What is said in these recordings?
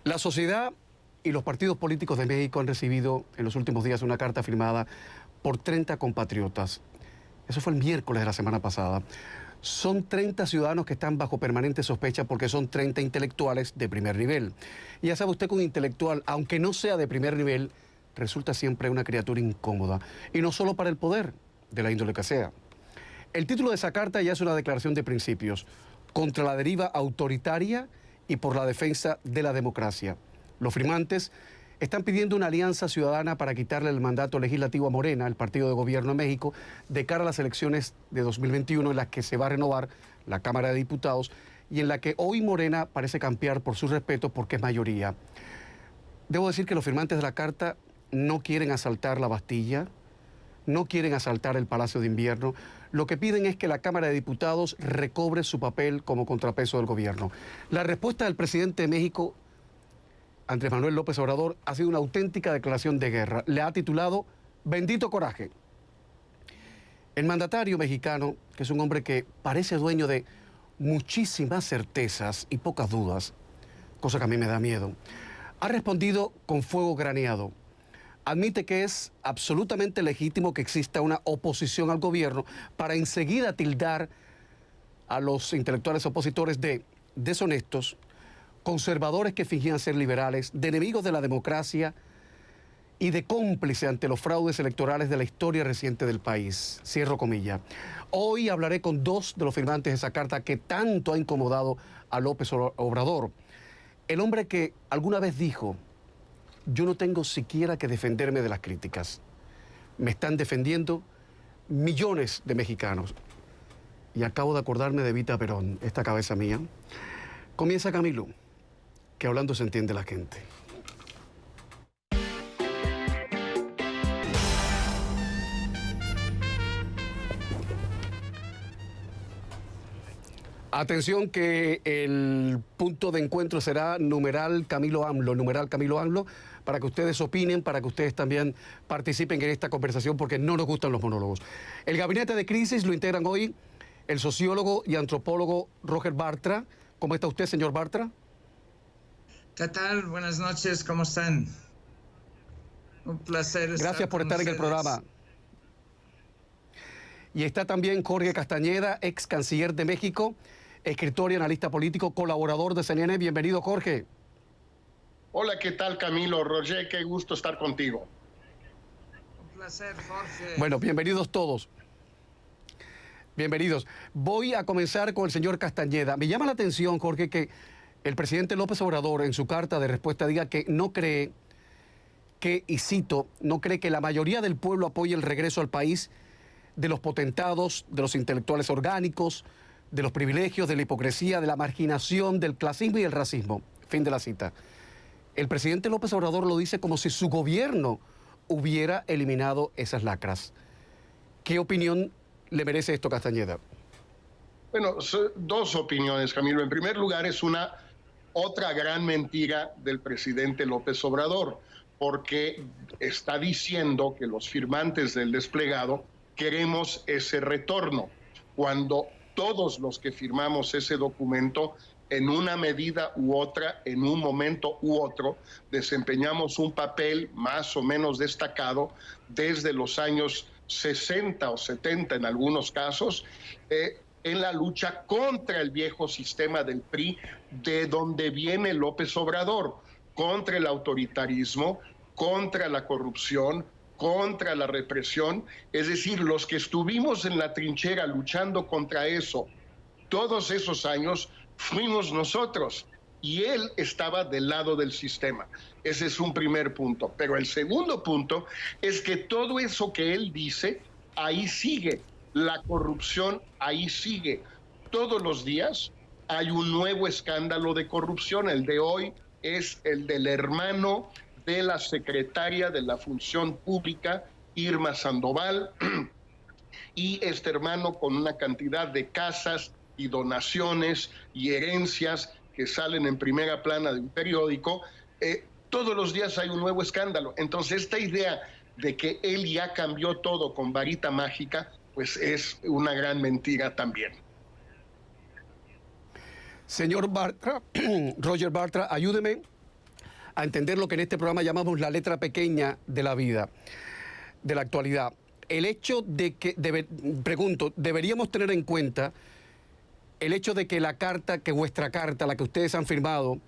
La sociedad y los partidos políticos de México han recibido en los últimos días una carta firmada por 30 compatriotas. Eso fue el miércoles de la semana pasada. Son 30 ciudadanos que están bajo permanente sospecha porque son 30 intelectuales de primer nivel. Y ya sabe usted que un intelectual, aunque no sea de primer nivel, resulta siempre una criatura incómoda. Y no solo para el poder, de la índole que sea. El título de esa carta ya es una declaración de principios contra la deriva autoritaria y por la defensa de la democracia. Los firmantes están pidiendo una alianza ciudadana para quitarle el mandato legislativo a Morena, el partido de gobierno de México, de cara a las elecciones de 2021 en las que se va a renovar la Cámara de Diputados y en la que hoy Morena parece campear por su respeto porque es mayoría. Debo decir que los firmantes de la carta no quieren asaltar la Bastilla, no quieren asaltar el Palacio de Invierno. Lo que piden es que la Cámara de Diputados recobre su papel como contrapeso del gobierno. La respuesta del presidente de México, Andrés Manuel López Obrador, ha sido una auténtica declaración de guerra. Le ha titulado Bendito Coraje. El mandatario mexicano, que es un hombre que parece dueño de muchísimas certezas y pocas dudas, cosa que a mí me da miedo, ha respondido con fuego graneado. Admite que es absolutamente legítimo que exista una oposición al gobierno para enseguida tildar a los intelectuales opositores de deshonestos, conservadores que fingían ser liberales, de enemigos de la democracia y de cómplice ante los fraudes electorales de la historia reciente del país. Cierro comillas. Hoy hablaré con dos de los firmantes de esa carta que tanto ha incomodado a López Obrador. El hombre que alguna vez dijo: yo no tengo siquiera que defenderme de las críticas. Me están defendiendo millones de mexicanos. Y acabo de acordarme de Evita Perón, esta cabeza mía. Comienza Camilo, que hablando se entiende la gente. Atención que el punto de encuentro será numeral Camilo AMLO, para que ustedes opinen, para que ustedes también participen en esta conversación, porque no nos gustan los monólogos. El gabinete de crisis lo integran hoy el sociólogo y antropólogo Roger Bartra. ¿Cómo está usted, señor Bartra? ¿Qué tal? Buenas noches, ¿cómo están? Un placer estar Gracias por estar en el programa. Y está también Jorge Castañeda, ex canciller de México, escritor y analista político, colaborador de CNN. Bienvenido, Jorge. Hola, ¿qué tal, Camilo? Roger, qué gusto estar contigo. Un placer, Jorge. Bueno, bienvenidos todos. Bienvenidos. Voy a comenzar con el señor Castañeda. Me llama la atención, Jorge, que el presidente López Obrador en su carta de respuesta diga que no cree que, y cito, no cree que la mayoría del pueblo apoye el regreso al país de los potentados, de los intelectuales orgánicos, de los privilegios, de la hipocresía, de la marginación, del clasismo y el racismo. Fin de la cita. El presidente López Obrador lo dice como si su gobierno hubiera eliminado esas lacras. ¿Qué opinión le merece esto, Castañeda? Bueno, dos opiniones, Camilo. En primer lugar, es una otra gran mentira del presidente López Obrador, porque está diciendo que los firmantes del desplegado queremos ese retorno, cuando todos los que firmamos ese documento, en una medida u otra, en un momento u otro, desempeñamos un papel más o menos destacado desde los años 60 o 70 en algunos casos, en la lucha contra el viejo sistema del PRI, de donde viene López Obrador, contra el autoritarismo, contra la corrupción, contra la represión. Es decir, los que estuvimos en la trinchera luchando contra eso todos esos años fuimos nosotros, y él estaba del lado del sistema. Ese es un primer punto. Pero el segundo punto es que todo eso que él dice, ahí sigue. La corrupción ahí sigue. Todos los días hay un nuevo escándalo de corrupción. El de hoy es el del hermano de la secretaria de la Función Pública, Irma Sandoval, y este hermano con una cantidad de casas y donaciones y herencias que salen en primera plana de un periódico. Todos los días hay un nuevo escándalo. Entonces, esta idea de que él ya cambió todo con varita mágica, pues es una gran mentira también. Señor Bartra, Roger Bartra, ayúdeme a entender lo que en este programa llamamos la letra pequeña de la vida, de la actualidad. El hecho de que, pregunto, deberíamos tener en cuenta el hecho de que la carta, que vuestra carta, la que ustedes han firmado,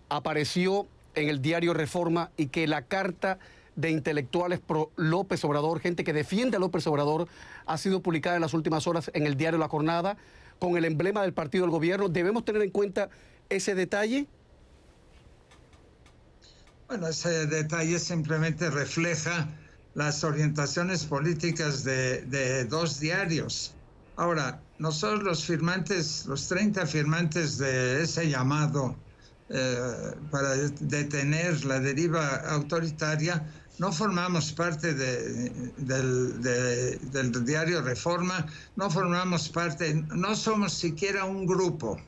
apareció en el diario Reforma y que la carta de intelectuales pro López Obrador, gente que defiende a López Obrador, ha sido publicada en las últimas horas en el diario La Jornada con el emblema del partido del gobierno. ¿Debemos tener en cuenta ese detalle? Bueno, ese detalle simplemente refleja las orientaciones políticas de dos diarios. Ahora, nosotros los firmantes, los 30 firmantes de ese llamado para detener la deriva autoritaria, no formamos parte del diario Reforma, no formamos parte, no somos siquiera un grupo,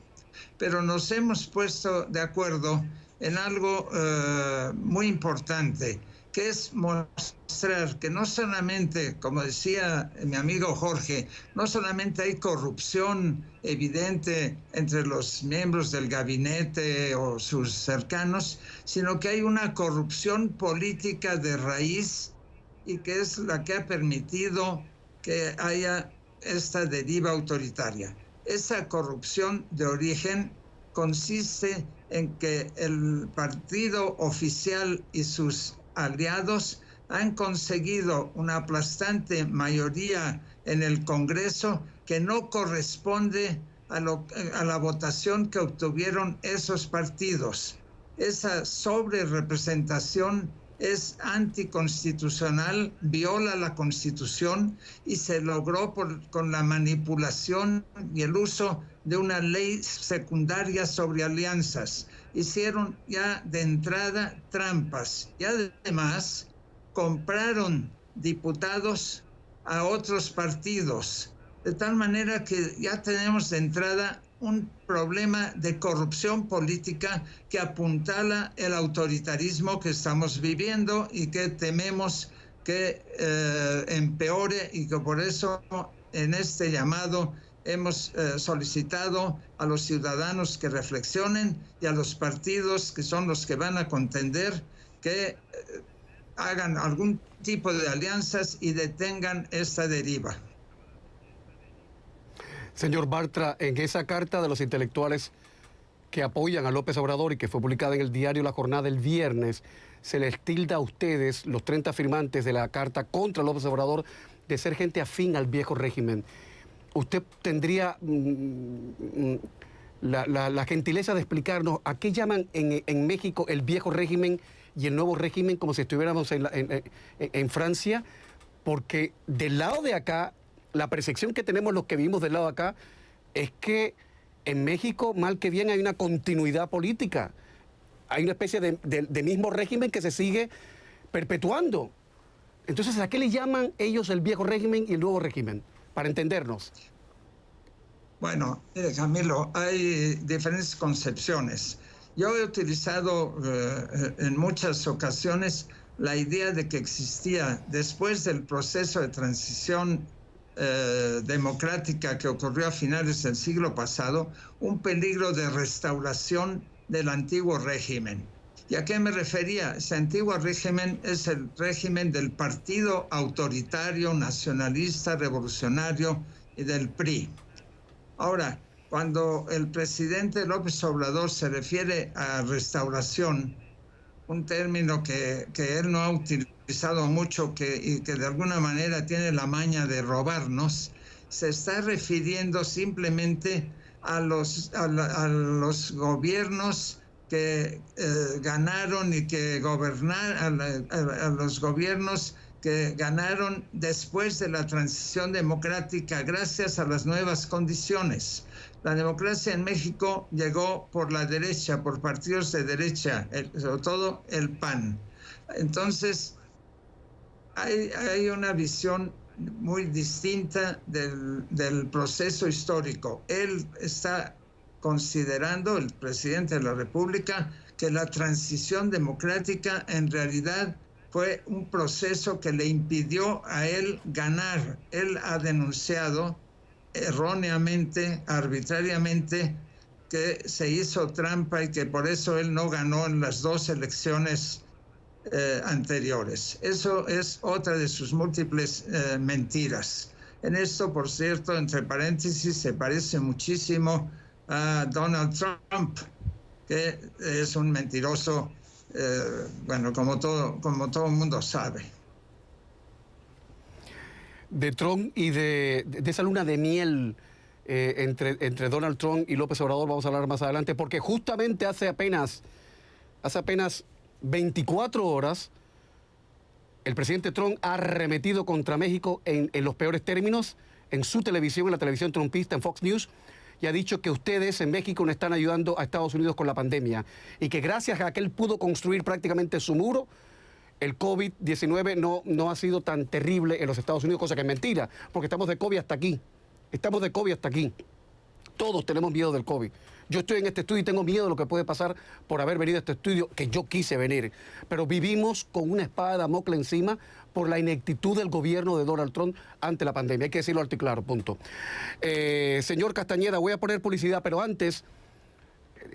pero nos hemos puesto de acuerdo en algo muy importante, que es mostrar que no solamente, como decía mi amigo Jorge, no solamente hay corrupción evidente entre los miembros del gabinete o sus cercanos, sino que hay una corrupción política de raíz y que es la que ha permitido que haya esta deriva autoritaria. Esa corrupción de origen consiste en que el partido oficial y sus aliados han conseguido una aplastante mayoría en el Congreso que no corresponde a la votación que obtuvieron esos partidos. Esa sobrerepresentación es anticonstitucional, viola la Constitución y se logró con la manipulación y el uso de una ley secundaria sobre alianzas. Hicieron ya de entrada trampas y además compraron diputados a otros partidos, de tal manera que ya tenemos de entrada un problema de corrupción política que apuntala el autoritarismo que estamos viviendo y que tememos que empeore, y que por eso en este llamado hemos solicitado a los ciudadanos que reflexionen y a los partidos que son los que van a contender que hagan algún tipo de alianzas y detengan esta deriva. Señor Bartra, en esa carta de los intelectuales que apoyan a López Obrador y que fue publicada en el diario La Jornada el viernes, se les tilda a ustedes, los 30 firmantes de la carta contra López Obrador, de ser gente afín al viejo régimen. ¿Usted tendría la gentileza de explicarnos a qué llaman en México el viejo régimen y el nuevo régimen, como si estuviéramos en Francia? Porque del lado de acá, la percepción que tenemos los que vivimos del lado de acá es que en México, mal que bien, hay una continuidad política. Hay una especie de mismo régimen que se sigue perpetuando. Entonces, ¿a qué le llaman ellos el viejo régimen y el nuevo régimen? Para entendernos. Bueno, Camilo, hay diferentes concepciones. Yo he utilizado en muchas ocasiones la idea de que existía, después del proceso de transición democrática que ocurrió a finales del siglo pasado, un peligro de restauración del antiguo régimen. ¿Y a qué me refería? Ese antiguo régimen es el régimen del partido autoritario, nacionalista, revolucionario y del PRI. Ahora, cuando el presidente López Obrador se refiere a restauración, un término que él no ha utilizado mucho y que de alguna manera tiene la maña de robarnos, se está refiriendo simplemente a los gobiernos que ganaron y que gobernaron, a los gobiernos que ganaron después de la transición democrática gracias a las nuevas condiciones. La democracia en México llegó por la derecha, por partidos de derecha, sobre todo el PAN. Entonces, hay una visión muy distinta del proceso histórico. Él está considerando, el presidente de la República, que la transición democrática en realidad fue un proceso que le impidió a él ganar. Él ha denunciado erróneamente, arbitrariamente, que se hizo trampa y que por eso él no ganó en las 2 elecciones anteriores. Eso es otra de sus múltiples mentiras. En esto, por cierto, entre paréntesis, se parece muchísimo a Donald Trump, que es un mentiroso, bueno, como todo el mundo sabe. De Trump y de esa luna de miel entre Donald Trump y López Obrador vamos a hablar más adelante, porque justamente hace apenas 24 horas el presidente Trump ha arremetido contra México en los peores términos en su televisión, en la televisión trumpista, en Fox News, y ha dicho que ustedes en México no están ayudando a Estados Unidos con la pandemia y que gracias a que él pudo construir prácticamente su muro, el COVID-19 no ha sido tan terrible en los Estados Unidos, cosa que es mentira, porque estamos de COVID hasta aquí. Estamos de COVID hasta aquí. Todos tenemos miedo del COVID. Yo estoy en este estudio y tengo miedo de lo que puede pasar por haber venido a este estudio, que yo quise venir. Pero vivimos con una espada de Damocles encima por la ineptitud del gobierno de Donald Trump ante la pandemia. Hay que decirlo alto y claro, punto. Señor Castañeda, voy a poner publicidad, pero antes,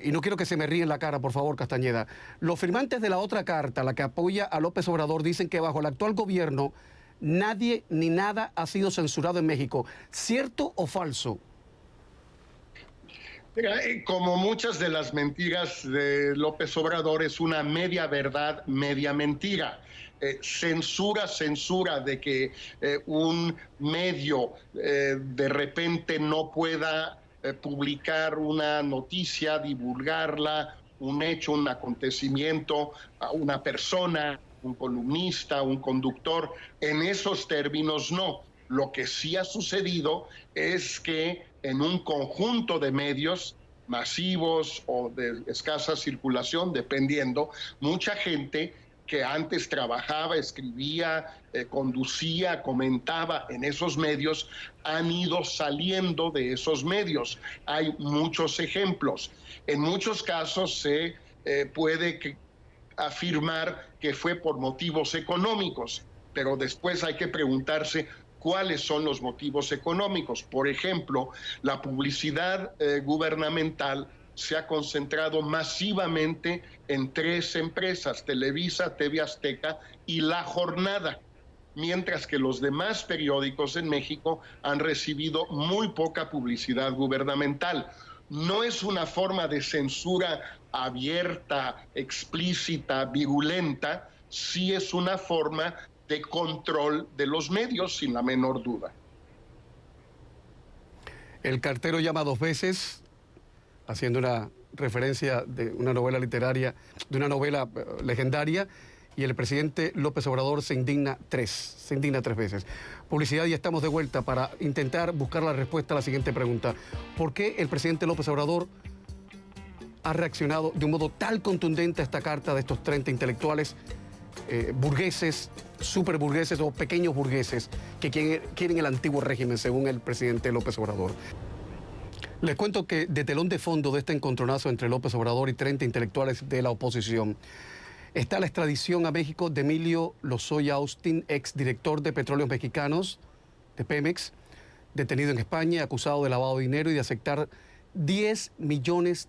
y no quiero que se me ríe en la cara, por favor, Castañeda, los firmantes de la otra carta, la que apoya a López Obrador, dicen que bajo el actual gobierno nadie ni nada ha sido censurado en México. ¿Cierto o falso? Mira, como muchas de las mentiras de López Obrador, es una media verdad, media mentira. Censura de que un medio de repente no pueda publicar una noticia, divulgarla, un hecho, un acontecimiento, a una persona, un columnista, un conductor. En esos términos no. Lo que sí ha sucedido es que en un conjunto de medios masivos o de escasa circulación, dependiendo, mucha gente que antes trabajaba, escribía, conducía, comentaba en esos medios, han ido saliendo de esos medios. Hay muchos ejemplos. En muchos casos se puede afirmar que fue por motivos económicos, pero después hay que preguntarse cuáles son los motivos económicos. Por ejemplo, la publicidad gubernamental se ha concentrado masivamente en 3 empresas, Televisa, TV Azteca y La Jornada, mientras que los demás periódicos en México han recibido muy poca publicidad gubernamental. No es una forma de censura abierta, explícita, virulenta, sí es una forma de control de los medios, sin la menor duda. El cartero llama 2 veces, haciendo una referencia de una novela literaria, de una novela legendaria, y el presidente López Obrador se indigna 3 veces. Publicidad, y estamos de vuelta para intentar buscar la respuesta a la siguiente pregunta. ¿Por qué el presidente López Obrador ha reaccionado de un modo tan contundente a esta carta de estos 30 intelectuales burgueses, superburgueses o pequeños burgueses que quieren el antiguo régimen, según el presidente López Obrador? Les cuento que de telón de fondo de este encontronazo entre López Obrador y 30 intelectuales de la oposición está la extradición a México de Emilio Lozoya Austin, exdirector de Petróleos Mexicanos, de Pemex, detenido en España, acusado de lavado de dinero y de aceptar $10 millones,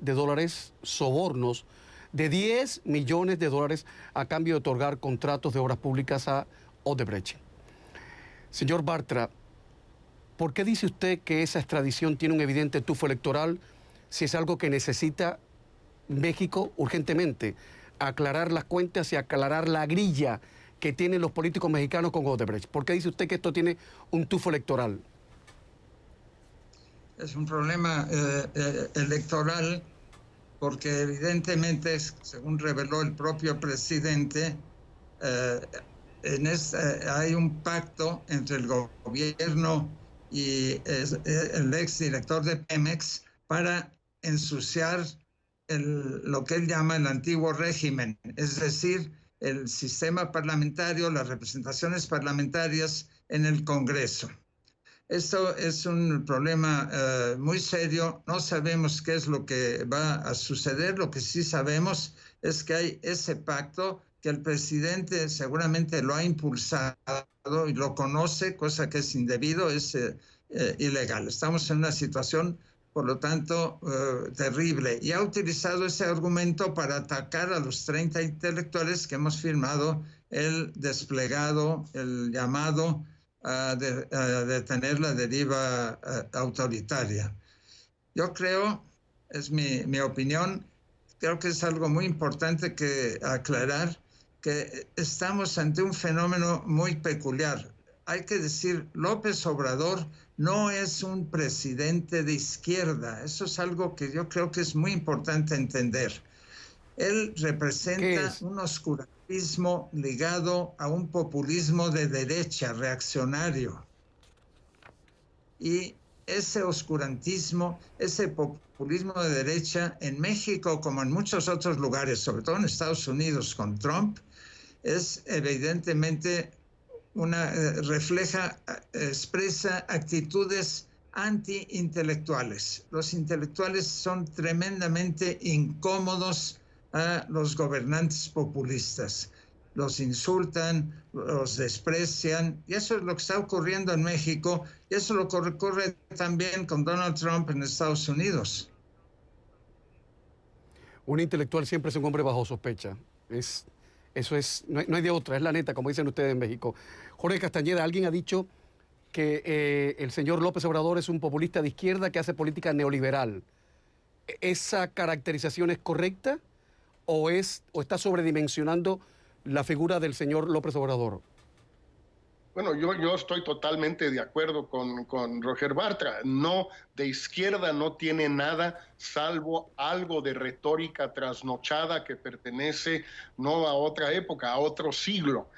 sobornos de $10 millones a cambio de otorgar contratos de obras públicas a Odebrecht. Señor Bartra, ¿por qué dice usted que esa extradición tiene un evidente tufo electoral si es algo que necesita México urgentemente? Aclarar las cuentas y aclarar la grilla que tienen los políticos mexicanos con Odebrecht. ¿Por qué dice usted que esto tiene un tufo electoral? Es un problema electoral porque evidentemente, según reveló el propio presidente, hay un pacto entre el gobierno y el exdirector de Pemex para ensuciar lo que él llama el antiguo régimen, es decir, el sistema parlamentario, las representaciones parlamentarias en el Congreso. Esto es un problema muy serio. No sabemos qué es lo que va a suceder. Lo que sí sabemos es que hay ese pacto que el presidente seguramente lo ha impulsado y lo conoce, cosa que es indebido, es ilegal. Estamos en una situación por lo tanto, terrible. Y ha utilizado ese argumento para atacar a los 30 intelectuales que hemos firmado el desplegado, el llamado a detener la deriva autoritaria. Yo creo, es mi opinión, creo que es algo muy importante que aclarar, que estamos ante un fenómeno muy peculiar. Hay que decir, López Obrador no es un presidente de izquierda. Eso es algo que yo creo que es muy importante entender. Él representa un oscurantismo ligado a un populismo de derecha reaccionario. Y ese oscurantismo, ese populismo de derecha en México como en muchos otros lugares, sobre todo en Estados Unidos con Trump, es evidentemente expresa actitudes anti-intelectuales. Los intelectuales son tremendamente incómodos a los gobernantes populistas. Los insultan, los desprecian, y eso es lo que está ocurriendo en México, y eso lo ocurre también con Donald Trump en Estados Unidos. Un intelectual siempre es un hombre bajo sospecha. No hay de otra, es la neta, como dicen ustedes en México. Jorge Castañeda, alguien ha dicho que el señor López Obrador es un populista de izquierda que hace política neoliberal. ¿Esa caracterización es correcta o está sobredimensionando la figura del señor López Obrador? Bueno, yo estoy totalmente de acuerdo con Roger Bartra. No, de izquierda no tiene nada, salvo algo de retórica trasnochada que pertenece no a otra época, a otro siglo.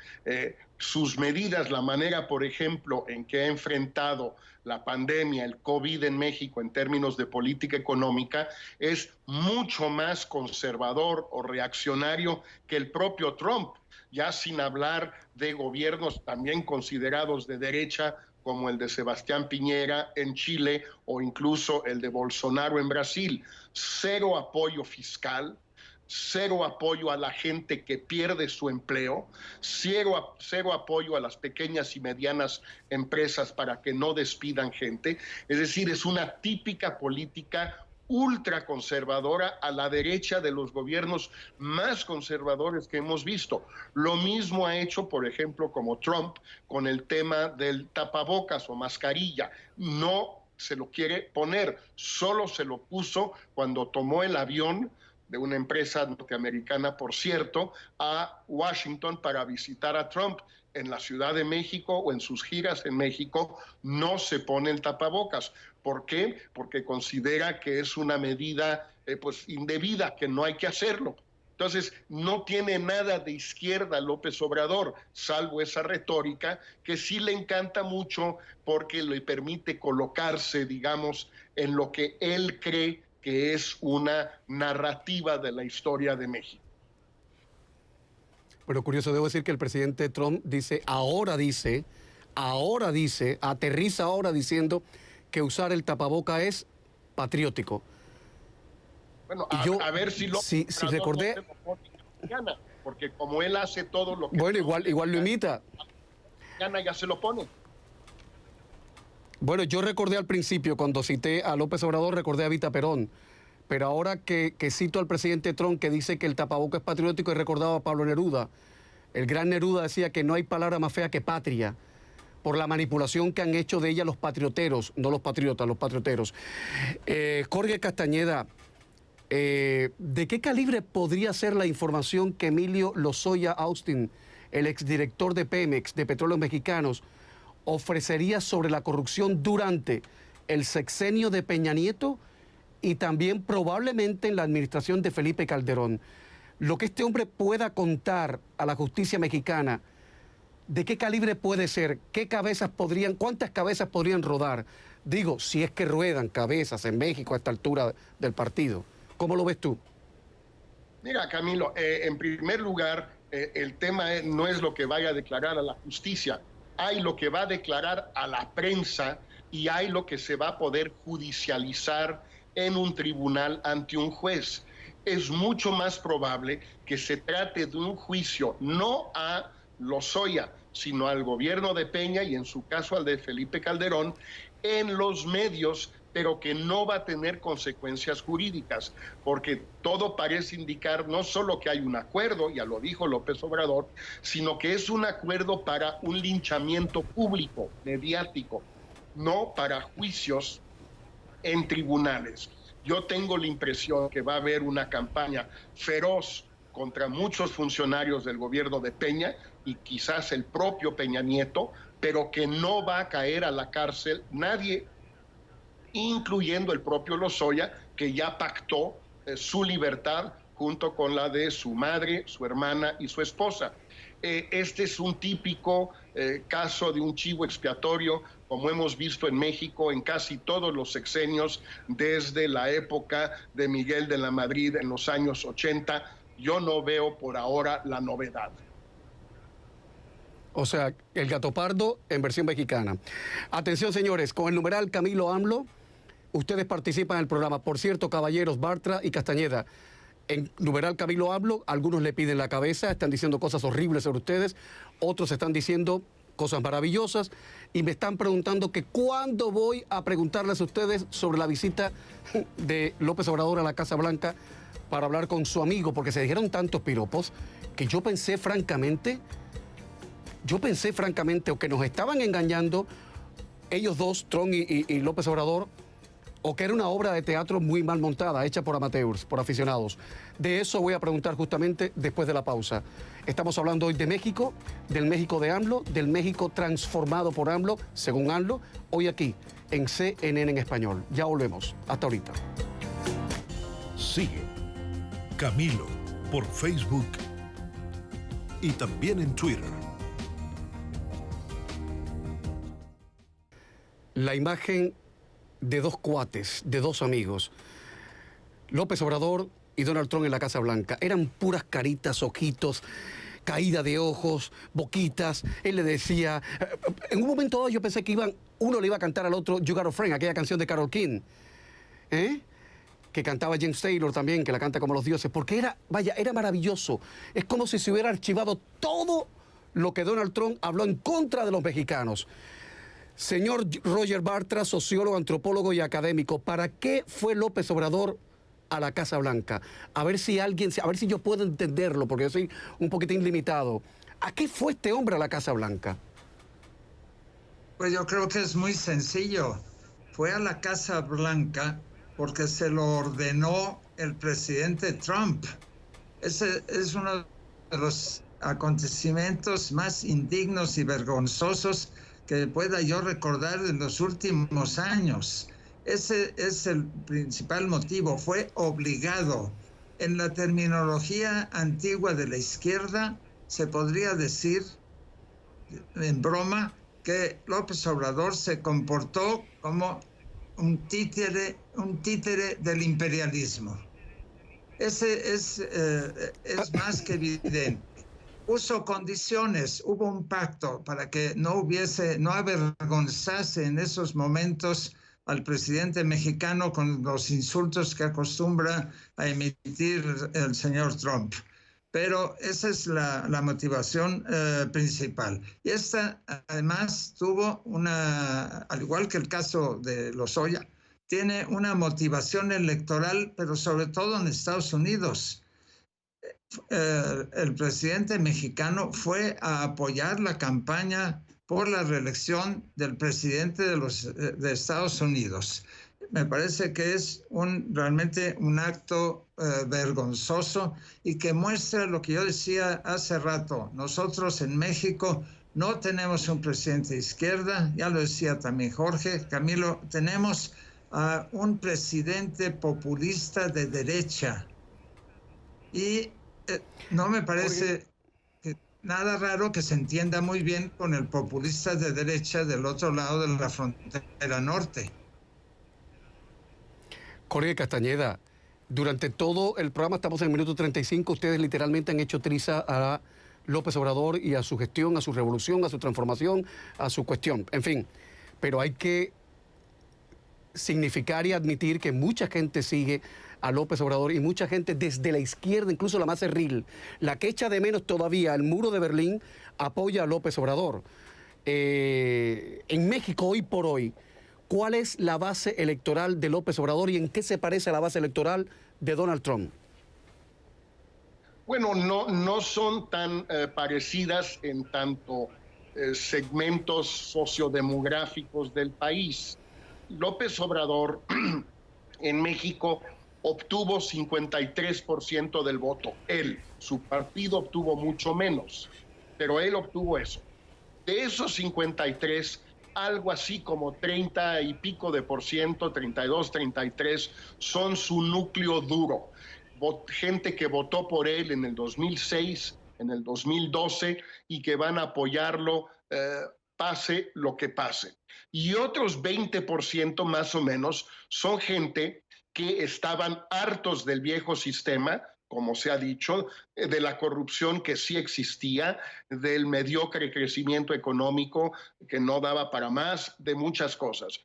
Sus medidas, la manera, por ejemplo, en que ha enfrentado la pandemia, el COVID en México en términos de política económica, es mucho más conservador o reaccionario que el propio Trump, ya sin hablar de gobiernos también considerados de derecha, como el de Sebastián Piñera en Chile o incluso el de Bolsonaro en Brasil. Cero apoyo fiscal, cero apoyo a la gente que pierde su empleo, cero apoyo a las pequeñas y medianas empresas para que no despidan gente. Es decir, es una típica política ultraconservadora a la derecha de los gobiernos más conservadores que hemos visto. Lo mismo ha hecho, por ejemplo, como Trump con el tema del tapabocas o mascarilla. No se lo quiere poner, solo se lo puso cuando tomó el avión de una empresa norteamericana, por cierto, a Washington para visitar a Trump. En la Ciudad de México o en sus giras en México no se pone el tapabocas. ¿Por qué? Porque considera que es una medida indebida, que no hay que hacerlo. Entonces, no tiene nada de izquierda López Obrador, salvo esa retórica que sí le encanta mucho porque le permite colocarse, digamos, en lo que él cree que es una narrativa de la historia de México. Pero curioso, debo decir que el presidente Trump aterriza ahora diciendo que usar el tapaboca es patriótico. Bueno, a ver si recordé, porque como él hace todo lo que... Bueno, igual lo imita. Ya se lo pone. Bueno, yo recordé al principio, cuando cité a López Obrador, recordé a Evita Perón. Pero ahora que cito al presidente Trump, que dice que el tapaboca es patriótico, he recordado a Pablo Neruda. El gran Neruda decía que no hay palabra más fea que patria, por la manipulación que han hecho de ella los patrioteros, no los patriotas, los patrioteros. Jorge Castañeda, ¿de qué calibre podría ser la información que Emilio Lozoya Austin, el exdirector de Pemex, de Petróleos Mexicanos, ofrecería sobre la corrupción durante el sexenio de Peña Nieto y también probablemente en la administración de Felipe Calderón? Lo que este hombre pueda contar a la justicia mexicana, ¿de qué calibre puede ser? ¿Cuántas cabezas podrían rodar? Digo, si es que ruedan cabezas en México a esta altura del partido. ¿Cómo lo ves tú? Mira, Camilo, en primer lugar, el tema no es lo que vaya a declarar a la justicia. Hay lo que va a declarar a la prensa y hay lo que se va a poder judicializar en un tribunal ante un juez. Es mucho más probable que se trate de un juicio no a Lozoya, sino al gobierno de Peña y en su caso al de Felipe Calderón, en los medios pero que no va a tener consecuencias jurídicas, porque todo parece indicar no solo que hay un acuerdo, ya lo dijo López Obrador, sino que es un acuerdo para un linchamiento público, mediático, no para juicios en tribunales. Yo tengo la impresión que va a haber una campaña feroz contra muchos funcionarios del gobierno de Peña y quizás el propio Peña Nieto, pero que no va a caer a la cárcel nadie, incluyendo el propio Lozoya, que ya pactó su libertad junto con la de su madre, su hermana y su esposa. Este es un típico caso de un chivo expiatorio, como hemos visto en México en casi todos los sexenios, desde la época de Miguel de la Madrid en los años 80. Yo no veo por ahora la novedad. O sea, el gato pardo en versión mexicana. Atención, señores, con el numeral Camilo AMLO, ustedes participan en el programa. Por cierto, caballeros, Bartra y Castañeda, en numeral Camilo AMLO, algunos le piden la cabeza, están diciendo cosas horribles sobre ustedes, otros están diciendo cosas maravillosas y me están preguntando que cuándo voy a preguntarles a ustedes sobre la visita de López Obrador a la Casa Blanca para hablar con su amigo, porque se dijeron tantos piropos que yo pensé francamente, o que nos estaban engañando ellos dos, Trump y López Obrador, o que era una obra de teatro muy mal montada, hecha por amateurs, por aficionados. De eso voy a preguntar justamente después de la pausa. Estamos hablando hoy de México, del México de AMLO, del México transformado por AMLO, según AMLO, hoy aquí, en CNN en español. Ya volvemos. Hasta ahorita. Sigue Camilo por Facebook y también en Twitter. La imagen de dos cuates, de dos amigos, López Obrador y Donald Trump en la Casa Blanca. Eran puras caritas, ojitos, caída de ojos, boquitas. Él le decía, en un momento dado yo pensé que uno le iba a cantar al otro You Got a Friend, aquella canción de Carole King, que cantaba James Taylor también, que la canta como los dioses, porque era maravilloso. Es como si se hubiera archivado todo lo que Donald Trump habló en contra de los mexicanos. Señor Roger Bartra, sociólogo, antropólogo y académico, ¿para qué fue López Obrador a la Casa Blanca? A ver si yo puedo entenderlo, porque yo soy un poquitín limitado. ¿A qué fue este hombre a la Casa Blanca? Pues yo creo que es muy sencillo. Fue a la Casa Blanca porque se lo ordenó el presidente Trump. Ese es uno de los acontecimientos más indignos y vergonzosos que pueda yo recordar en los últimos años. Ese es el principal motivo. Fue obligado. En la terminología antigua de la izquierda se podría decir, en broma, que López Obrador se comportó como un títere del imperialismo. Ese es más que evidente. Puso condiciones, hubo un pacto para que no avergonzase en esos momentos al presidente mexicano con los insultos que acostumbra a emitir el señor Trump. Pero esa es la motivación principal. Y esta además tuvo al igual que el caso de Lozoya, tiene una motivación electoral, pero sobre todo en Estados Unidos. El presidente mexicano fue a apoyar la campaña por la reelección del presidente de Estados Unidos. Me parece que es realmente un acto vergonzoso y que muestra lo que yo decía hace rato. Nosotros en México no tenemos un presidente de izquierda, ya lo decía también Jorge, Camilo, tenemos a un presidente populista de derecha. Y no me parece nada raro que se entienda muy bien con el populista de derecha del otro lado de la frontera norte. Jorge Castañeda, durante todo el programa, estamos en el minuto 35, ustedes literalmente han hecho triza a López Obrador y a su gestión, a su revolución, a su transformación, a su cuestión, en fin. Pero hay que significar y admitir que mucha gente sigue a López Obrador y mucha gente desde la izquierda, incluso la más cerril, la que echa de menos todavía el muro de Berlín, apoya a López Obrador. En México, hoy por hoy, ¿Cuál es la base electoral de López Obrador y en qué se parece a la base electoral de Donald Trump? Bueno, no son tan parecidas en tanto segmentos sociodemográficos del país. López Obrador en México obtuvo 53% del voto. Su partido obtuvo mucho menos, pero él obtuvo eso. De esos 53, algo así como 30 y pico de por ciento, 32, 33, son su núcleo duro. Gente que votó por él en el 2006, en el 2012, y que van a apoyarlo pase lo que pase. Y otros 20% más o menos son gente que estaban hartos del viejo sistema, como se ha dicho, de la corrupción que sí existía, del mediocre crecimiento económico que no daba para más, de muchas cosas.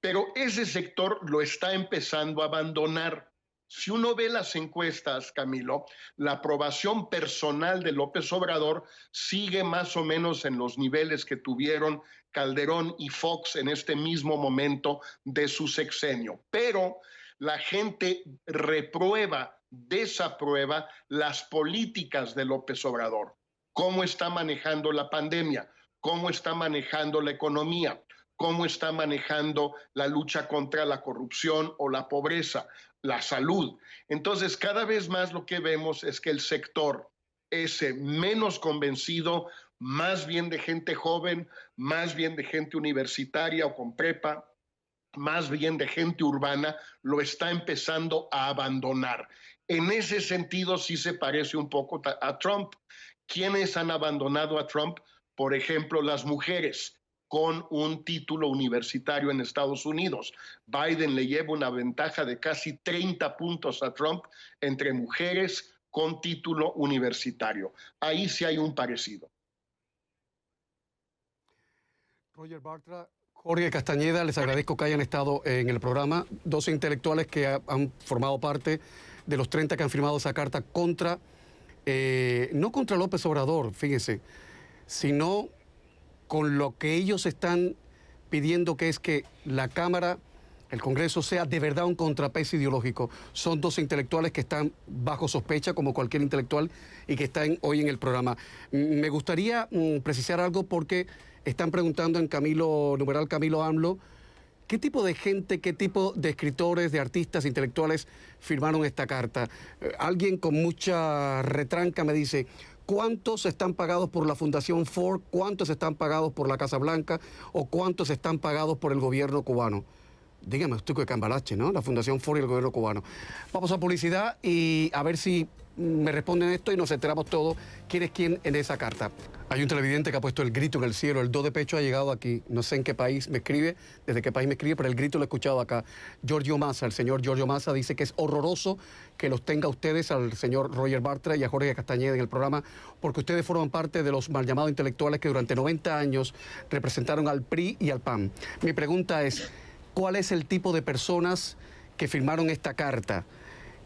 Pero ese sector lo está empezando a abandonar. Si uno ve las encuestas, Camilo, la aprobación personal de López Obrador sigue más o menos en los niveles que tuvieron Calderón y Fox en este mismo momento de su sexenio. Pero la gente reprueba, desaprueba las políticas de López Obrador. Cómo está manejando la pandemia, cómo está manejando la economía, cómo está manejando la lucha contra la corrupción o la pobreza, la salud. Entonces, cada vez más lo que vemos es que el sector ese menos convencido, más bien de gente joven, más bien de gente universitaria o con prepa, más bien de gente urbana, lo está empezando a abandonar. En ese sentido sí se parece un poco a Trump. ¿Quiénes han abandonado a Trump? Por ejemplo, las mujeres con un título universitario en Estados Unidos. Biden le lleva una ventaja de casi 30 puntos a Trump entre mujeres con título universitario. Ahí sí hay un parecido. Roger Bartra, Jorge Castañeda, les agradezco que hayan estado en el programa. 12 intelectuales que han formado parte de los 30 que han firmado esa carta contra, no contra López Obrador, fíjense, sino con lo que ellos están pidiendo, que es que la Cámara, el Congreso, sea de verdad un contrapeso ideológico. Son 12 intelectuales que están bajo sospecha, como cualquier intelectual, y que están hoy en el programa. Me gustaría precisar algo porque están preguntando en numeral Camilo AMLO, ¿qué tipo de gente, qué tipo de escritores, de artistas, intelectuales firmaron esta carta? Alguien con mucha retranca me dice, ¿cuántos están pagados por la Fundación Ford? ¿Cuántos están pagados por la Casa Blanca? ¿O cuántos están pagados por el gobierno cubano? Dígame usted que cambalache, ¿no? La Fundación Ford y el gobierno cubano. Vamos a publicidad y a ver si me responden esto y nos enteramos todos quién es quién en esa carta. Hay un televidente que ha puesto el grito en el cielo, el do de pecho ha llegado aquí. No sé en qué país me escribe, desde qué país me escribe, pero el grito lo he escuchado acá. Giorgio Massa, el señor Giorgio Massa, dice que es horroroso que los tenga ustedes, al señor Roger Bartra y a Jorge Castañeda en el programa, porque ustedes forman parte de los mal llamados intelectuales que durante 90 años representaron al PRI y al PAN. Mi pregunta es, ¿cuál es el tipo de personas que firmaron esta carta?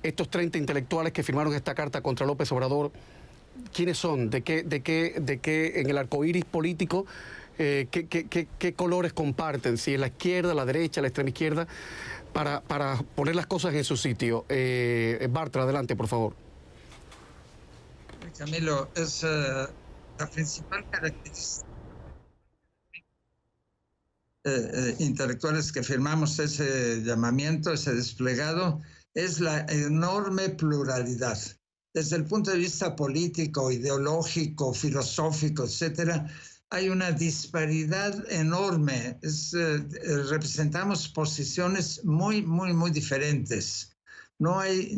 Estos 30 intelectuales que firmaron esta carta contra López Obrador, ¿quiénes son? ¿De qué en el arcoíris político, qué colores comparten? Si es la izquierda, la derecha, la extrema izquierda, para poner las cosas en su sitio. Bartra, adelante, por favor. Camilo, es la principal característica intelectuales que firmamos ese llamamiento, ese desplegado, es la enorme pluralidad. Desde el punto de vista político, ideológico, filosófico, etcétera, hay una disparidad enorme. Representamos posiciones muy, muy, muy diferentes. No hay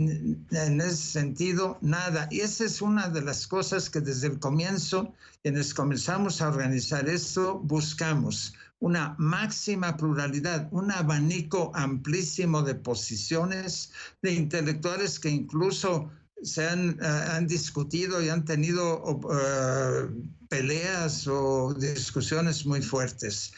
en ese sentido nada. Y esa es una de las cosas que desde el comienzo, quienes comenzamos a organizar esto, buscamos. Una máxima pluralidad, un abanico amplísimo de posiciones, de intelectuales que incluso se han discutido y han tenido peleas o discusiones muy fuertes.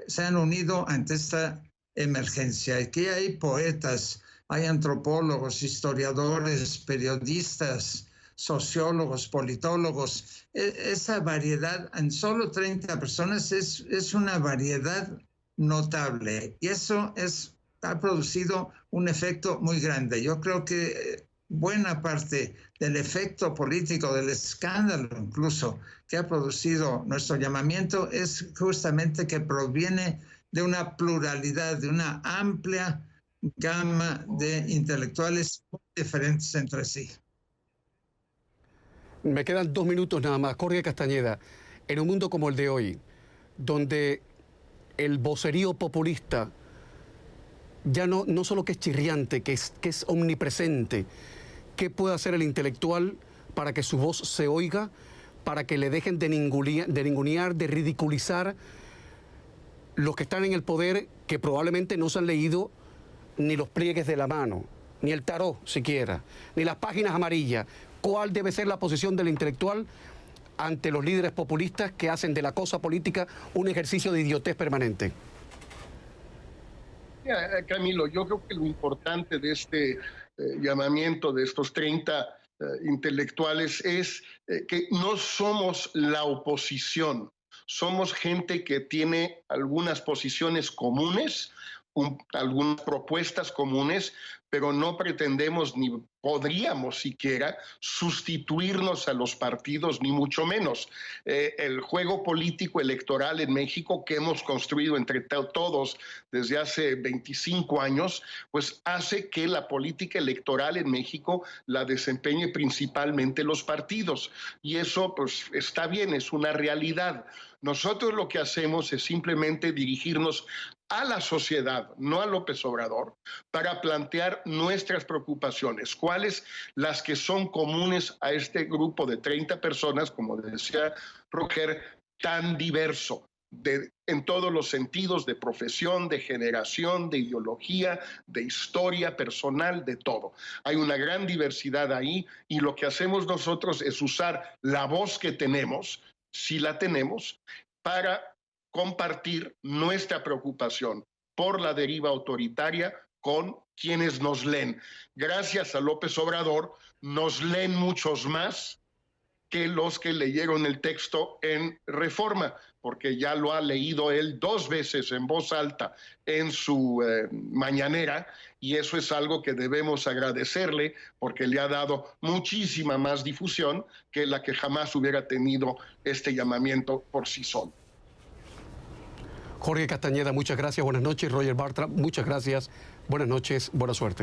Se han unido ante esta emergencia. Aquí hay poetas, hay antropólogos, historiadores, periodistas, sociólogos, politólogos. Esa variedad en solo 30 personas es una variedad notable. Y eso ha producido un efecto muy grande. Yo creo que buena parte del efecto político, del escándalo incluso que ha producido nuestro llamamiento es justamente que proviene de una pluralidad, de una amplia gama de intelectuales muy diferentes entre sí. Me quedan 2 minutos nada más. Jorge Castañeda, en un mundo como el de hoy, donde el vocerío populista ya no solo que es chirriante, que es omnipresente, ¿qué puede hacer el intelectual para que su voz se oiga, para que le dejen de ningunear, de ridiculizar los que están en el poder, que probablemente no se han leído ni los pliegues de la mano, ni el tarot siquiera, ni las páginas amarillas? ¿Cuál debe ser la posición del intelectual ante los líderes populistas que hacen de la cosa política un ejercicio de idiotez permanente? Camilo, yo creo que lo importante de este llamamiento de estos 30 intelectuales es que no somos la oposición, somos gente que tiene algunas posiciones comunes, algunas propuestas comunes, pero no pretendemos ni podríamos siquiera sustituirnos a los partidos, ni mucho menos. El juego político electoral en México que hemos construido entre todos desde hace 25 años, pues hace que la política electoral en México la desempeñe principalmente los partidos. Y eso pues está bien, es una realidad. Nosotros lo que hacemos es simplemente dirigirnos a la sociedad, no a López Obrador, para plantear nuestras preocupaciones, cuáles las que son comunes a este grupo de 30 personas, como decía Roger, tan diverso, en todos los sentidos, de profesión, de generación, de ideología, de historia personal, de todo. Hay una gran diversidad ahí y lo que hacemos nosotros es usar la voz que tenemos, si la tenemos, para compartir nuestra preocupación por la deriva autoritaria con quienes nos leen. Gracias a López Obrador, nos leen muchos más que los que leyeron el texto en Reforma, porque ya lo ha leído él 2 veces en voz alta en su mañanera, y eso es algo que debemos agradecerle, porque le ha dado muchísima más difusión que la que jamás hubiera tenido este llamamiento por sí solo. Jorge Castañeda, muchas gracias, buenas noches. Roger Bartra, muchas gracias, buenas noches, buena suerte.